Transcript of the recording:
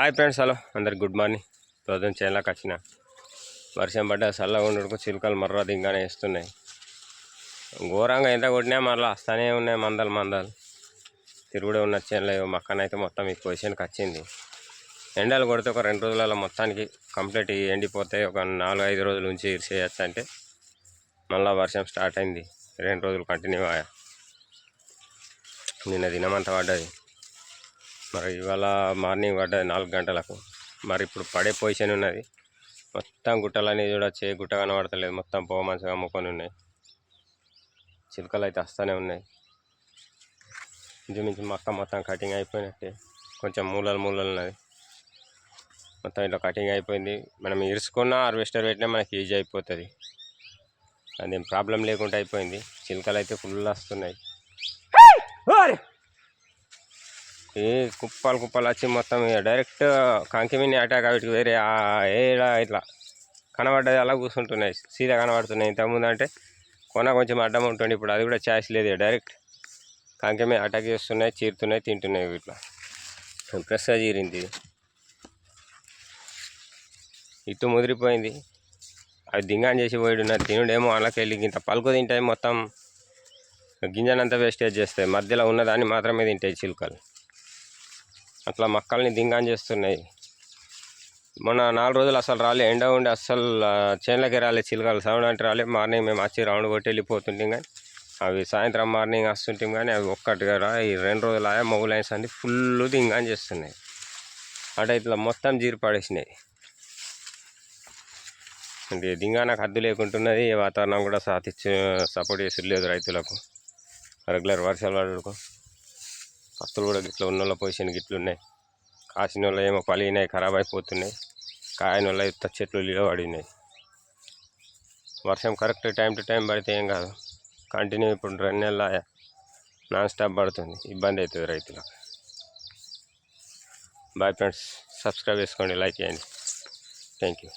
Hi friends, hello అందరికి good morning. ప్రొద్దున చేనులోకి వచ్చిన వర్షం పడ్డ చల్లగా ఉండడుకు చిలుకలు మర్ర దింగానే వేస్తున్నాయి. ఘోరంగా ఎంత కొట్టినా మరలా వస్తూనే ఉన్నాయి మందలు తిరుగుడే ఉన్న చేనులో. మక్కనైతే మొత్తం ఈ పొజిషన్కి వచ్చింది. ఎండలు కొడితే ఒక 2 రోజులలో మొత్తానికి కంప్లీట్ ఎండిపోతాయి. ఒక 4-5 రోజుల నుంచి ఇరిసేయచ్చు అంటే మళ్ళీ వర్షం స్టార్ట్ అయింది. 2 రోజులు కంటిన్యూ అయ్యా. నిన్న దినమంతా పడ్డది. మరి ఇవాళ మార్నింగ్ పడ్డది 4 గంటలకు. మరి ఇప్పుడు పడే పొజిషన్ ఉన్నది. మొత్తం గుట్టలన్నీ చూడొచ్చు, గుట్ట కనబడతలేదు. మొత్తం పొగ మంచిగా అమ్ముకొని ఉన్నాయి. చిలుకలు అయితే వస్తూనే ఉన్నాయి. ఇంచుమించు మొత్తం కటింగ్ అయిపోయినట్టే. కొంచెం మూలలు ఉన్నది. మొత్తం ఇట్లా కటింగ్ అయిపోయింది. మనం ఇరుసుకున్న హార్వెస్టర్ పెట్టినా మనకి ఈజీ అయిపోతుంది. అదేం ప్రాబ్లం లేకుండా అయిపోయింది. చిలుకలు అయితే ఫుల్ వస్తున్నాయి. ఈ కుప్పలు వచ్చి మొత్తం డైరెక్ట్ కంకిమిని అటాక్ వీటికి వేరే ఏడా ఇట్లా కనబడ్డది అలా కూర్చుంటున్నాయి. సీదా కనబడుతున్నాయి. ఇంతకుముందు అంటే కొంచెం అడ్డం ఉంటుంది. ఇప్పుడు అది కూడా ఛాయిస్ లేదు. డైరెక్ట్ కంకిమి అటాక్ చేస్తున్నాయి, చీరుతున్నాయి, తింటున్నాయి. ఇట్లా ఫ్రెష్గా చీరింది. ఇటు ముదిరిపోయింది. అవి దింగాన్ చేసి పోయిడున్నది. తినుడేమో అలాకి వెళ్ళి ఇంత పలుకు తింటాయి. మొత్తం గింజనంతా వేస్టేజ్ చేస్తాయి. మధ్యలో ఉన్నదాన్ని మాత్రమే తింటాయి చిలుకలు. అట్లా మక్కల్ని దింగాన్ చేస్తున్నాయి. మొన్న 4 రోజులు అసలు రాలే. ఎండ ఉండి అస్సలు చేనులకి రాలే చిలుకలు. సౌండ్ అంటే రాలే. మార్నింగ్ మేము వచ్చి రౌండ్ కొట్టి వెళ్ళిపోతుంటాం. కానీ అవి సాయంత్రం మార్నింగ్ వస్తుంటాం. కానీ అవి ఒక్కటిగా రా. ఈ 2 రోజులు ఆయా మొగు లైన్స్ అన్ని ఫుల్ దింగాన్ చేస్తున్నాయి. అటు ఇట్లా మొత్తం జీరు పడేసినాయి. అంటే దింగానకు హద్దు లేకుంటున్నది. వాతావరణం కూడా సపోర్ట్ చేసి లేదు రైతులకు. రెగ్యులర్ వర్షాలు పడకు పస్తులు కూడా గిట్ల ఉన్న పొజిషన్ గిట్లున్నాయి. కాసిన వాళ్ళు ఏమో పలిగినాయి, ఖరాబ్ అయిపోతున్నాయి. కాయన వల్ల ఇంత చెట్లు నిలబడినాయి. వర్షం కరెక్ట్ టైం టు టైం పడితే ఏం కాదు. కంటిన్యూ ఇప్పుడు 2 నెలల నాన్ స్టాప్ పడుతుంది. ఇబ్బంది అవుతుంది రైతులకు. బాయ్ ఫ్రెండ్స్, సబ్స్క్రైబ్ చేసుకోండి, లైక్ చేయండి. Thank you.